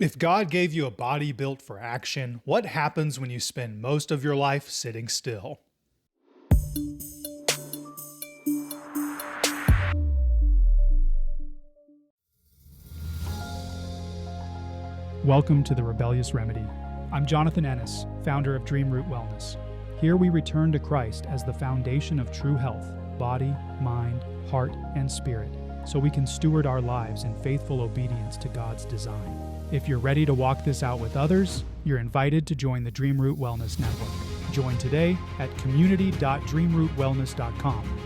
If God gave you a body built for action, what happens when you spend most of your life sitting still? Welcome to the Rebellious Remedy. I'm Jonathan Ennis, founder of Dream Root Wellness. Here we return to Christ as the foundation of true health, body, mind, heart, and spirit, so we can steward our lives in faithful obedience to God's design. If you're ready to walk this out with others, you're invited to join the Dream Root Wellness Network. Join today at community.dreamrootwellness.com.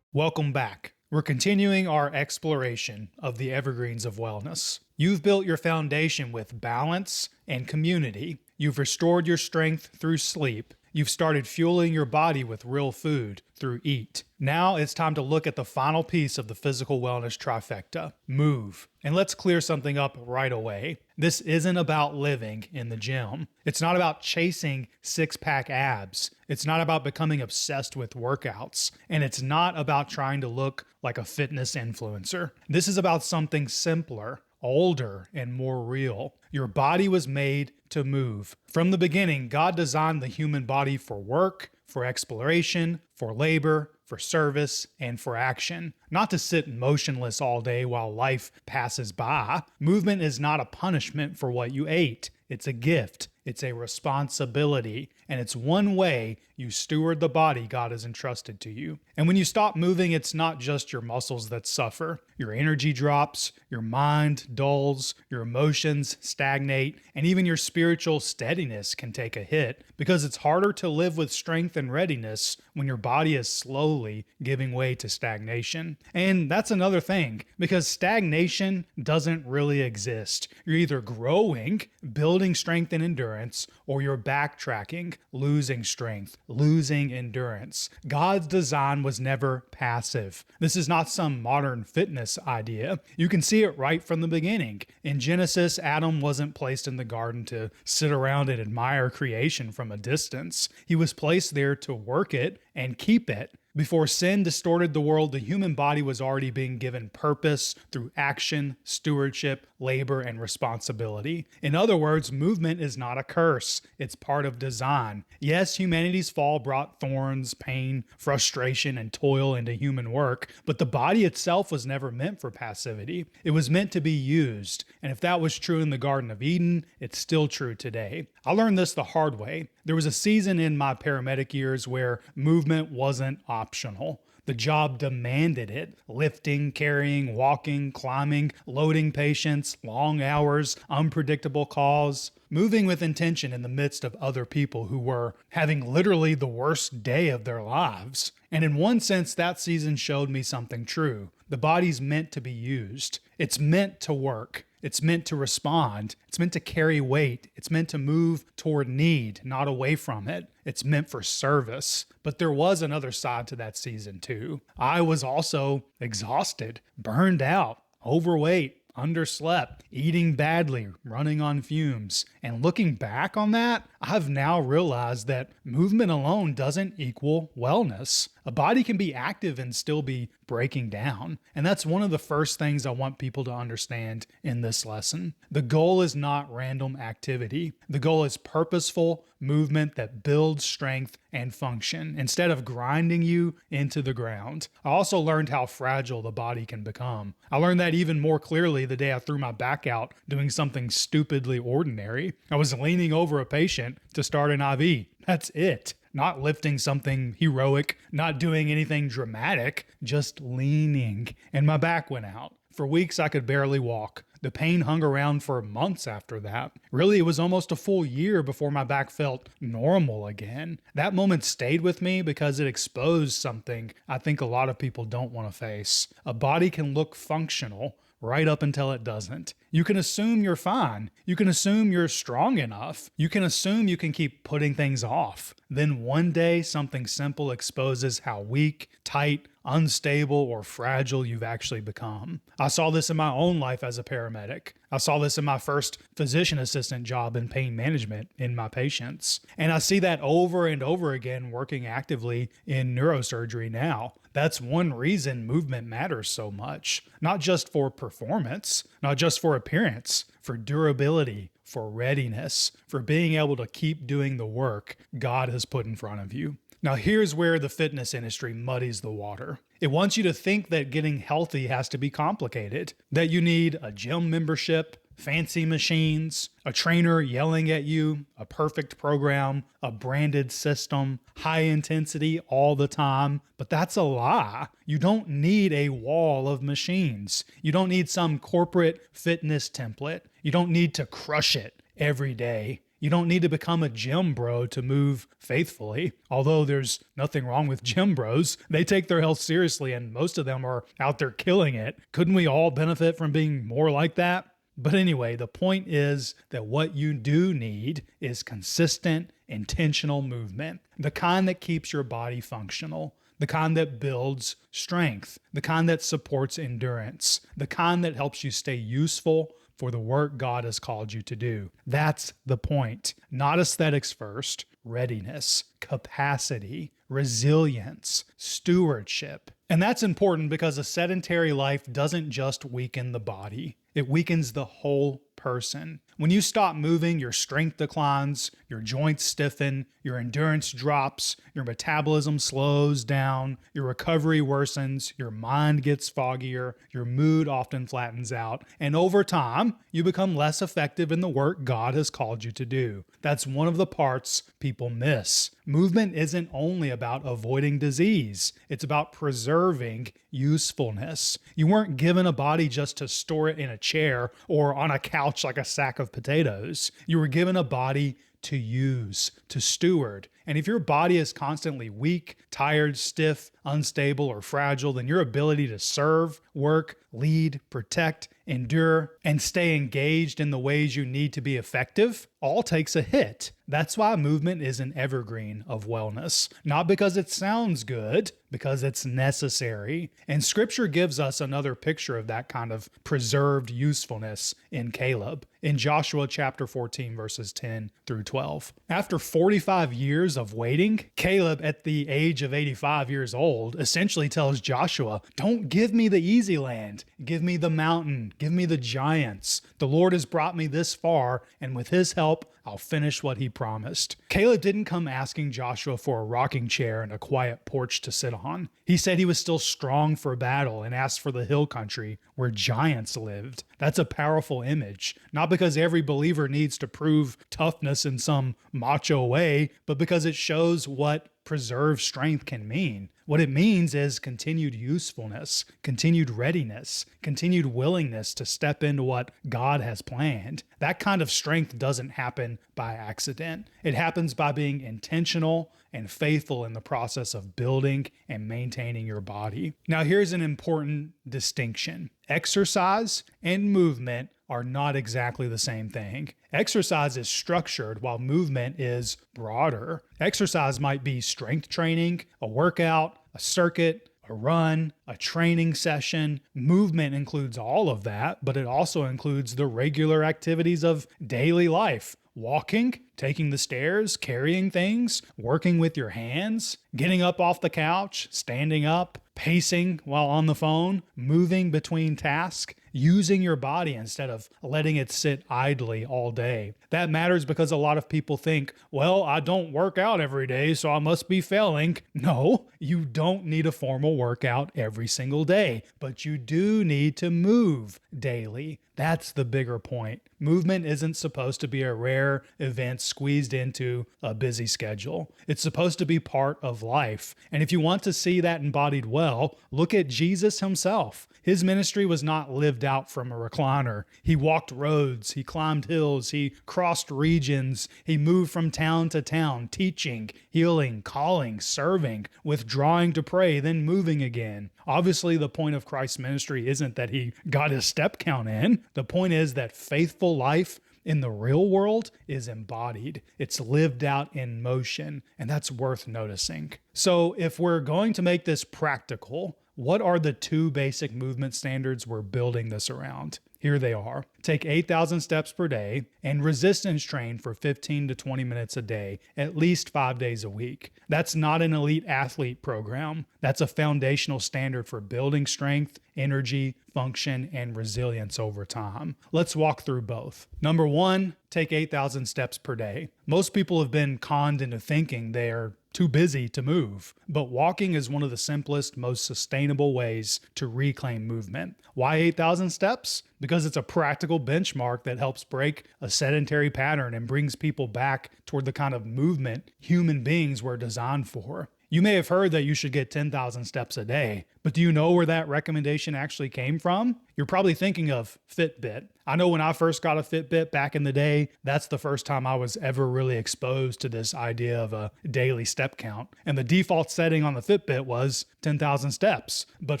Welcome back. We're continuing our exploration of the evergreens of wellness. You've built your foundation with balance and community. You've restored your strength through sleep. You've started fueling your body with real food through eat. Now it's time to look at the final piece of the physical wellness trifecta, move. And let's clear something up right away. This isn't about living in the gym. It's not about chasing six-pack abs. It's not about becoming obsessed with workouts. And it's not about trying to look like a fitness influencer. This is about something simpler, older, and more real. Your body was made to move. From the beginning, God designed the human body for work, for exploration, for labor, for service, and for action. Not to sit motionless all day while life passes by. Movement is not a punishment for what you ate. It's a gift. It's a responsibility. And it's one way you steward the body God has entrusted to you. And when you stop moving, it's not just your muscles that suffer. Your energy drops, your mind dulls, your emotions stagnate, and even your spiritual steadiness can take a hit because it's harder to live with strength and readiness when your body is slowly giving way to stagnation. And that's another thing, because stagnation doesn't really exist. You're either growing, building strength and endurance, or you're backtracking, losing strength, losing endurance. God's design was never passive. This is not some modern fitness idea. You can see it right from the beginning. In Genesis, Adam wasn't placed in the garden to sit around and admire creation from a distance. He was placed there to work it and keep it. Before sin distorted the world, the human body was already being given purpose through action, stewardship, labor, and responsibility. In other words, movement is not a curse. It's part of design. Yes, humanity's fall brought thorns, pain, frustration, and toil into human work, but the body itself was never meant for passivity. It was meant to be used. And if that was true in the Garden of Eden, it's still true today. I learned this the hard way. There was a season in my paramedic years where movement wasn't optional. The job demanded it. Lifting, carrying, walking, climbing, loading patients, long hours, unpredictable calls. Moving with intention in the midst of other people who were having literally the worst day of their lives. And in one sense, that season showed me something true. The body's meant to be used. It's meant to work. It's meant to respond. It's meant to carry weight. It's meant to move toward need, not away from it. It's meant for service. But there was another side to that season too. I was also exhausted, burned out, overweight, underslept, eating badly, running on fumes. And looking back on that, I've now realized that movement alone doesn't equal wellness. A body can be active and still be breaking down. And that's one of the first things I want people to understand in this lesson. The goal is not random activity. The goal is purposeful movement that builds strength and function instead of grinding you into the ground. I also learned how fragile the body can become. I learned that even more clearly the day I threw my back out doing something stupidly ordinary. I was leaning over a patient to start an IV. That's it. Not lifting something heroic, not doing anything dramatic, just leaning. And my back went out. For weeks, I could barely walk. The pain hung around for months after that. Really, it was almost a full year before my back felt normal again. That moment stayed with me because it exposed something I think a lot of people don't want to face. A body can look functional right up until it doesn't. You can assume you're fine. You can assume you're strong enough. You can assume you can keep putting things off. then one day something simple exposes how weak, tight, unstable, or fragile you've actually become. I saw this in my own life as a paramedic. I saw this in my first physician assistant job in pain management in my patients. And I see that over and over again working actively in neurosurgery now. That's one reason movement matters so much. Not just for performance, not just for appearance, for durability, for readiness, for being able to keep doing the work God has put in front of you. Now, here's where the fitness industry muddies the water. It wants you to think that getting healthy has to be complicated, that you need a gym membership, fancy machines, a trainer yelling at you, a perfect program, a branded system, high intensity all the time. But that's a lie. You don't need a wall of machines. You don't need some corporate fitness template. You don't need to crush it every day. You don't need to become a gym bro to move faithfully, although there's nothing wrong with gym bros. They take their health seriously and most of them are out there killing it. Couldn't we all benefit from being more like that? But anyway, the point is that what you do need is consistent, intentional movement, the kind that keeps your body functional, the kind that builds strength, the kind that supports endurance, the kind that helps you stay useful for the work God has called you to do. That's the point. Not aesthetics first, readiness, capacity, resilience, stewardship. And that's important because a sedentary life doesn't just weaken the body, it weakens the whole person. When you stop moving, your strength declines, your joints stiffen, your endurance drops, your metabolism slows down, your recovery worsens, your mind gets foggier, your mood often flattens out, and over time, you become less effective in the work God has called you to do. That's one of the parts people miss. Movement isn't only about avoiding disease, it's about preserving usefulness. You weren't given a body just to store it in a chair or on a couch like a sack of potatoes. You were given a body to use, to steward. And if your body is constantly weak, tired, stiff, unstable, or fragile, then your ability to serve, work, lead, protect, endure, and stay engaged in the ways you need to be effective all takes a hit. That's why movement is an evergreen of wellness. Not because it sounds good, because it's necessary. And Scripture gives us another picture of that kind of preserved usefulness in Caleb. In Joshua chapter 14, verses 10 through 12. After 45 years of waiting, Caleb, at the age of 85 years old, essentially tells Joshua, "Don't give me the easy land. Give me the mountain. Give me the giants. The Lord has brought me this far, and with his help, I'll finish what he promised." Caleb didn't come asking Joshua for a rocking chair and a quiet porch to sit on. He said he was still strong for battle and asked for the hill country where giants lived. That's a powerful image, not because every believer needs to prove toughness in some macho way, but because it shows what preserved strength can mean. What it means is continued usefulness, continued readiness, continued willingness to step into what God has planned. That kind of strength doesn't happen by accident. It happens by being intentional and faithful in the process of building and maintaining your body. Now, here's an important distinction. Exercise and movement are not exactly the same thing. Exercise is structured while movement is broader. Exercise might be strength training, a workout, a circuit, a run, a training session. Movement includes all of that, but it also includes the regular activities of daily life. Walking, taking the stairs, carrying things, working with your hands, getting up off the couch, standing up, pacing while on the phone, moving between tasks, using your body instead of letting it sit idly all day. That matters because a lot of people think, well, I don't work out every day, so I must be failing. No, you don't need a formal workout every single day, but you do need to move daily. That's the bigger point. Movement isn't supposed to be a rare event squeezed into a busy schedule. It's supposed to be part of life. And if you want to see that embodied well, look at Jesus himself. His ministry was not lived out from a recliner. He walked roads, he climbed hills, he crossed regions, he moved from town to town, teaching, healing, calling, serving, withdrawing to pray, then moving again. Obviously, the point of Christ's ministry isn't that he got his step count in. The point is that faithful life in the real world is embodied. It's lived out in motion, and that's worth noticing. So if we're going to make this practical, what are the two basic movement standards we're building this around? Here they are. Take 8,000 steps per day and resistance train for 15 to 20 minutes a day, at least 5 days a week. That's not an elite athlete program. That's a foundational standard for building strength, energy, function, and resilience over time. Let's walk through both. Number one, take 8,000 steps per day. Most people have been conned into thinking they're too busy to move, but walking is one of the simplest, most sustainable ways to reclaim movement. Why 8,000 steps? Because it's a practical benchmark that helps break a sedentary pattern and brings people back toward the kind of movement human beings were designed for. You may have heard that you should get 10,000 steps a day, but do you know where that recommendation actually came from? You're probably thinking of Fitbit. I know when I first got a Fitbit back in the day, that's the first time I was ever really exposed to this idea of a daily step count. And the default setting on the Fitbit was 10,000 steps. But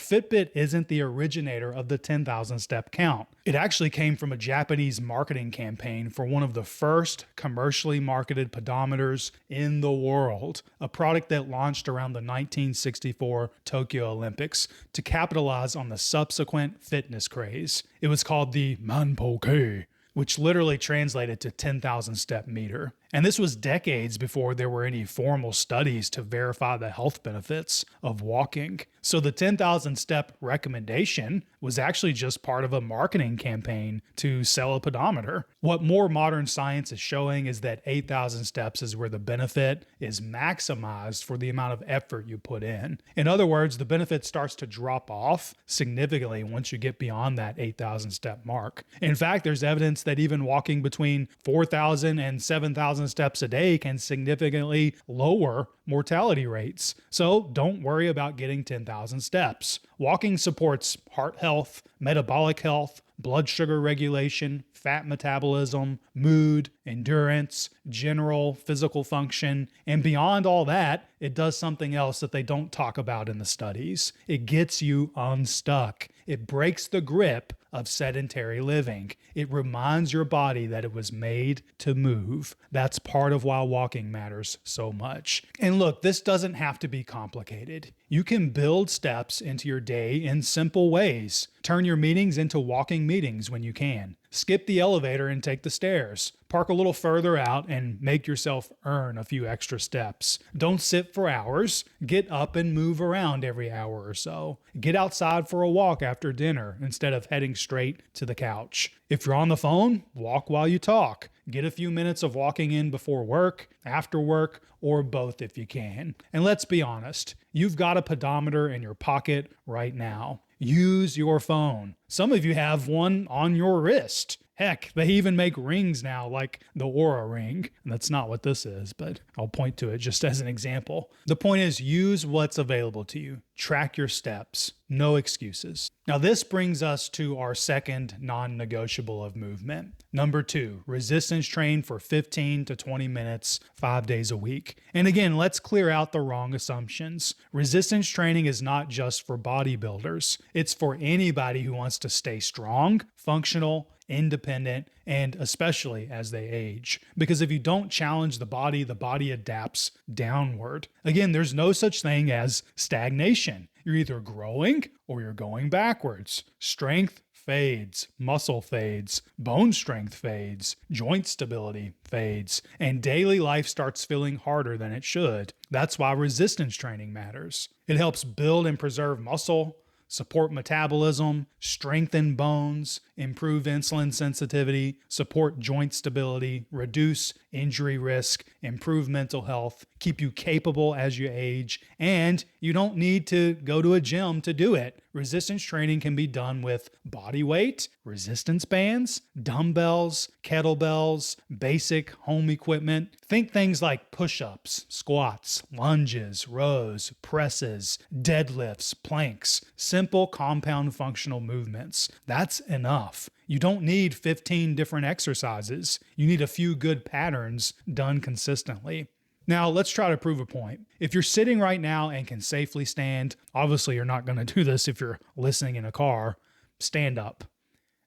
Fitbit isn't the originator of the 10,000 step count. It actually came from a Japanese marketing campaign for one of the first commercially marketed pedometers in the world, a product that launched around the 1964 Tokyo Olympics to capitalize on the subsequent fitness craze. It was called the Manpoke, which literally translated to 10,000 step meter. And this was decades before there were any formal studies to verify the health benefits of walking. So the 10,000 step recommendation was actually just part of a marketing campaign to sell a pedometer. What more modern science is showing is that 8,000 steps is where the benefit is maximized for the amount of effort you put in. In other words, the benefit starts to drop off significantly once you get beyond that 8,000 step mark. In fact, there's evidence that even walking between 4,000 and 7,000 steps a day can significantly lower mortality rates. So don't worry about getting 10,000 steps. Walking supports heart health, metabolic health, blood sugar regulation, fat metabolism, mood, endurance, general physical function, and beyond all that, it does something else that they don't talk about in the studies. It gets you unstuck. It breaks the grip of sedentary living. It reminds your body that it was made to move. That's part of why walking matters so much. And look, this doesn't have to be complicated. You can build steps into your day in simple ways. Turn your meetings into walking meetings when you can. Skip the elevator and take the stairs. Park a little further out and make yourself earn a few extra steps. Don't sit for hours. Get up and move around every hour or so. Get outside for a walk after dinner instead of heading straight to the couch. If you're on the phone, walk while you talk. Get a few minutes of walking in before work, after work, or both if you can. And let's be honest, you've got a pedometer in your pocket right now. Use your phone. Some of you have one on your wrist. Heck, they even make rings now like the Aura ring. And that's not what this is, but I'll point to it just as an example. The point is, use what's available to you. Track your steps. No excuses. Now this brings us to our second non-negotiable of movement. Number 2, resistance train for 15 to 20 minutes, 5 days a week. And again, let's clear out the wrong assumptions. Resistance training is not just for bodybuilders. It's for anybody who wants to stay strong, functional, independent, and especially as they age. Because if you don't challenge the body adapts downward. Again, there's no such thing as stagnation. You're either growing or you're going backwards. Strength fades, muscle fades, bone strength fades, joint stability fades, and daily life starts feeling harder than it should. That's why resistance training matters. It helps build and preserve muscle, support metabolism, strengthen bones, improve insulin sensitivity, support joint stability, reduce injury risk, improve mental health, keep you capable as you age, and you don't need to go to a gym to do it. Resistance training can be done with body weight, resistance bands, dumbbells, kettlebells, basic home equipment. Think things like push-ups, squats, lunges, rows, presses, deadlifts, planks, simple compound functional movements. That's enough. You don't need 15 different exercises. You need a few good patterns done consistently. Now, let's try to prove a point. If you're sitting right now and can safely stand, obviously you're not going to do this if you're listening in a car, stand up.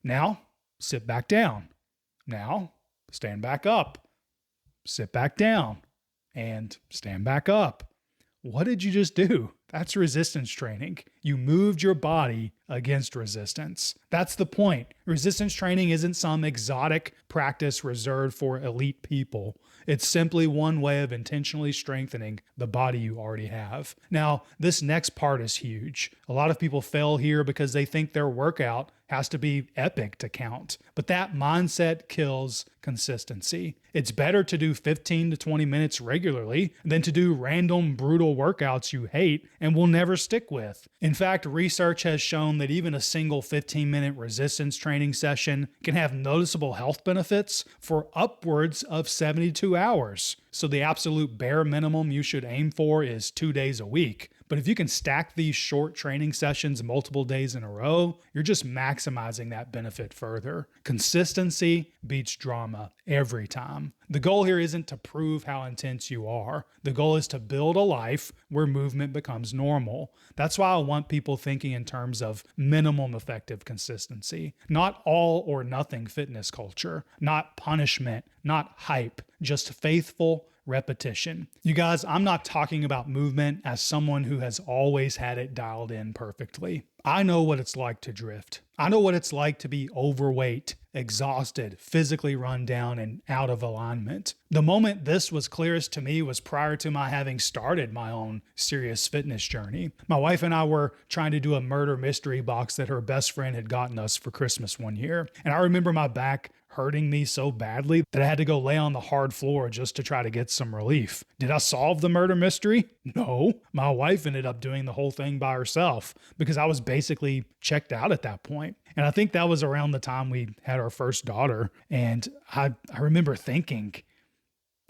Now, sit back down. Now, stand back up, sit back down, and stand back up. What did you just do? That's resistance training. You moved your body against resistance. That's the point. Resistance training isn't some exotic practice reserved for elite people. It's simply one way of intentionally strengthening the body you already have. Now, this next part is huge. A lot of people fail here because they think their workout has to be epic to count. But that mindset kills consistency. It's better to do 15 to 20 minutes regularly than to do random, brutal workouts you hate and will never stick with. In fact, research has shown that even a single 15-minute resistance training session can have noticeable health benefits for upwards of 72 hours. So the absolute bare minimum you should aim for is 2 days a week. But if you can stack these short training sessions multiple days in a row, you're just maximizing that benefit further. Consistency beats drama every time. The goal here isn't to prove how intense you are. The goal is to build a life where movement becomes normal. That's why I want people thinking in terms of minimum effective consistency. Not all or nothing fitness culture, not punishment, not hype, just faithful repetition. You guys, I'm not talking about movement as someone who has always had it dialed in perfectly. I know what it's like to drift. I know what it's like to be overweight, exhausted, physically run down, and out of alignment. The moment this was clearest to me was prior to my having started my own serious fitness journey. My wife and I were trying to do a murder mystery box that her best friend had gotten us for Christmas one year. And I remember my back hurting me so badly that I had to go lay on the hard floor just to try to get some relief. Did I solve the murder mystery? No. My wife ended up doing the whole thing by herself because I was basically checked out at that point. And I think that was around the time we had our first daughter. And I remember thinking,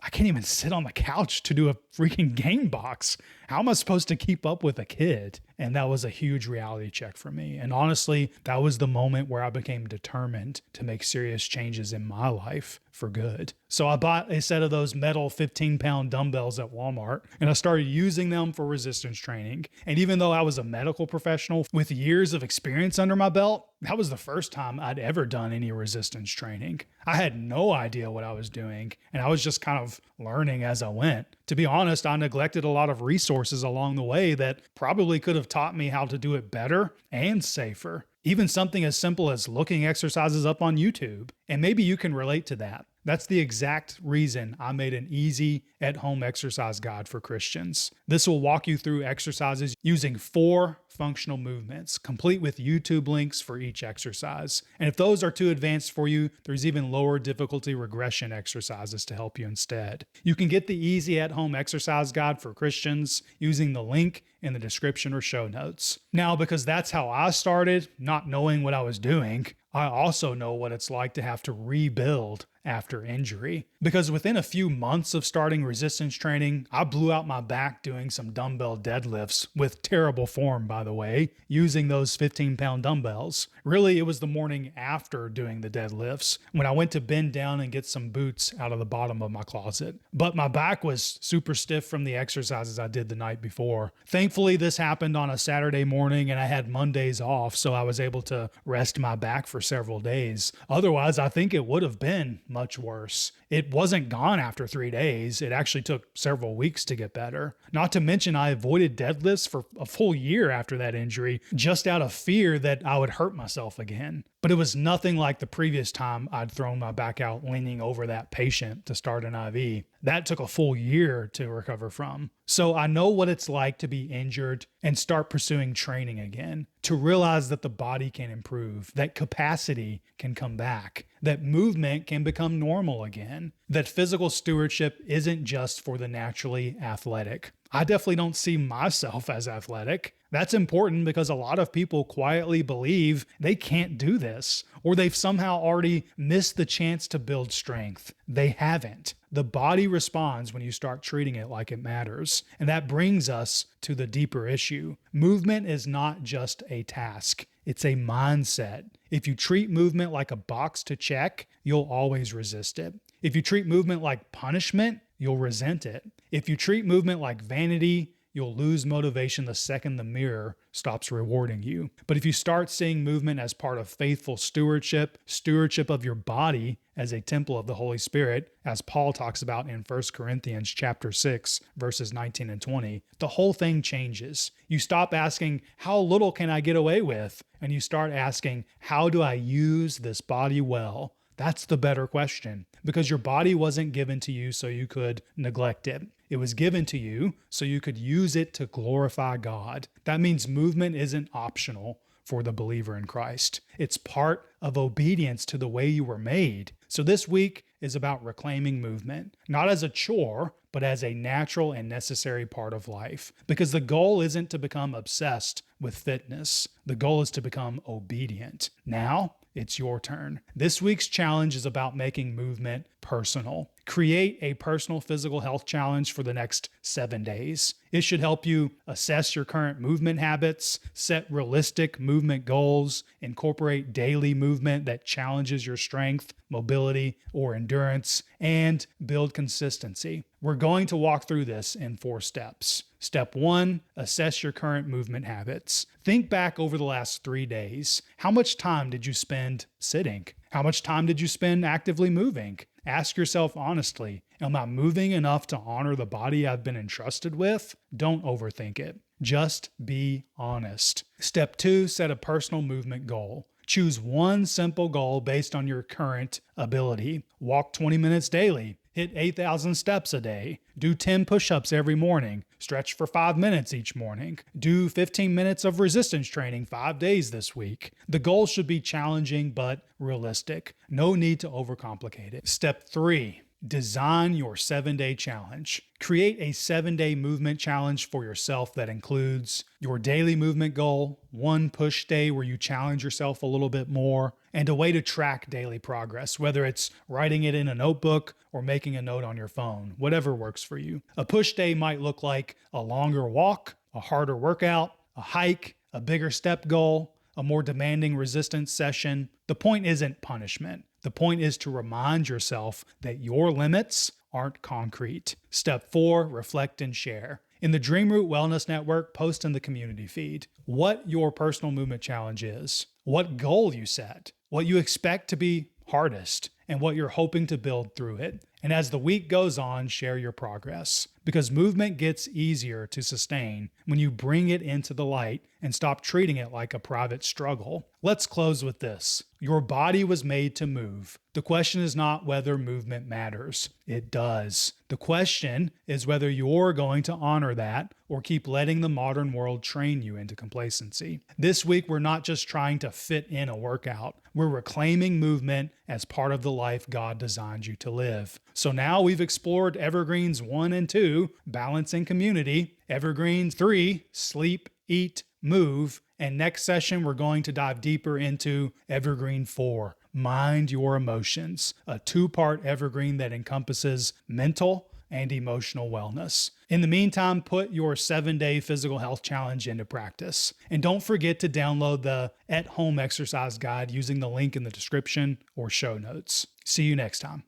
I can't even sit on the couch to do a freaking game box. How am I supposed to keep up with a kid? And that was a huge reality check for me. And honestly, that was the moment where I became determined to make serious changes in my life for good. So I bought a set of those metal 15-pound dumbbells at Walmart, and I started using them for resistance training. And even though I was a medical professional with years of experience under my belt, that was the first time I'd ever done any resistance training. I had no idea what I was doing, and I was just kind of learning as I went. To be honest, I neglected a lot of resources along the way that probably could have taught me how to do it better and safer. Even something as simple as looking exercises up on YouTube. And maybe you can relate to that. That's the exact reason I made an easy at-home exercise guide for Christians. This will walk you through exercises using 4 functional movements, complete with YouTube links for each exercise. And if those are too advanced for you, there's even lower difficulty regression exercises to help you instead. You can get the easy at-home exercise guide for Christians using the link in the description or show notes. Now, because that's how I started, not knowing what I was doing, I also know what it's like to have to rebuild after injury. Because within a few months of starting resistance training, I blew out my back doing some dumbbell deadlifts with terrible form, by the way, using those 15-pound dumbbells. Really, it was the morning after doing the deadlifts when I went to bend down and get some boots out of the bottom of my closet. But my back was super stiff from the exercises I did the night before. Thankfully, this happened on a Saturday morning and I had Mondays off, so I was able to rest my back for several days. Otherwise, I think it would have been much worse. It wasn't gone after 3 days. It actually took several weeks to get better. Not to mention, I avoided deadlifts for a full year after that injury, just out of fear that I would hurt myself again. But it was nothing like the previous time I'd thrown my back out leaning over that patient to start an IV. That took a full year to recover from. So I know what it's like to be injured and start pursuing training again, to realize that the body can improve, that capacity can come back, that movement can become normal again, that physical stewardship isn't just for the naturally athletic. I definitely don't see myself as athletic. That's important because a lot of people quietly believe they can't do this, or they've somehow already missed the chance to build strength. They haven't. The body responds when you start treating it like it matters. And that brings us to the deeper issue. Movement is not just a task. It's a mindset. If you treat movement like a box to check, you'll always resist it. If you treat movement like punishment, you'll resent it. If you treat movement like vanity, you'll lose motivation the second the mirror stops rewarding you. But if you start seeing movement as part of faithful stewardship, stewardship of your body as a temple of the Holy Spirit, as Paul talks about in 1 Corinthians chapter 6, verses 19 and 20, the whole thing changes. You stop asking, how little can I get away with? And you start asking, how do I use this body well? That's the better question, because your body wasn't given to you so you could neglect it. It was given to you so you could use it to glorify God. That means movement isn't optional for the believer in Christ. It's part of obedience to the way you were made. So this week is about reclaiming movement, not as a chore, but as a natural and necessary part of life. Because the goal isn't to become obsessed with fitness. The goal is to become obedient. Now, it's your turn. This week's challenge is about making movement personal. Create a personal physical health challenge for the next 7 days. It should help you assess your current movement habits, set realistic movement goals, incorporate daily movement that challenges your strength, mobility, or endurance, and build consistency. We're going to walk through this in 4 steps. Step 1, assess your current movement habits. Think back over the last 3 days. How much time did you spend sitting? How much time did you spend actively moving? Ask yourself honestly, am I moving enough to honor the body I've been entrusted with? Don't overthink it. Just be honest. Step 2, set a personal movement goal. Choose one simple goal based on your current ability. Walk 20 minutes daily. Hit 8,000 steps a day. Do 10 push-ups every morning. Stretch for 5 minutes each morning. Do 15 minutes of resistance training 5 days this week. The goal should be challenging but realistic. No need to overcomplicate it. Step 3, design your 7-day challenge. Create a 7-day movement challenge for yourself that includes your daily movement goal, one push day where you challenge yourself a little bit more, and a way to track daily progress, whether it's writing it in a notebook or making a note on your phone, whatever works for you. A push day might look like a longer walk, a harder workout, a hike, a bigger step goal, a more demanding resistance session. The point isn't punishment. The point is to remind yourself that your limits aren't concrete. Step 4, reflect and share. In the Dream Root Wellness Network, post in the community feed what your personal movement challenge is, what goal you set, what you expect to be hardest, and what you're hoping to build through it. And as the week goes on, share your progress. Because movement gets easier to sustain when you bring it into the light and stop treating it like a private struggle. Let's close with this. Your body was made to move. The question is not whether movement matters. It does. The question is whether you're going to honor that or keep letting the modern world train you into complacency. This week, we're not just trying to fit in a workout. We're reclaiming movement as part of the life God designed you to live. So now we've explored Evergreens 1 and 2, balance and community. Evergreen 3, sleep, eat, move. And next session, we're going to dive deeper into Evergreen 4, mind your emotions, a 2-part evergreen that encompasses mental and emotional wellness. In the meantime, put your 7-day physical health challenge into practice. And don't forget to download the at-home exercise guide using the link in the description or show notes. See you next time.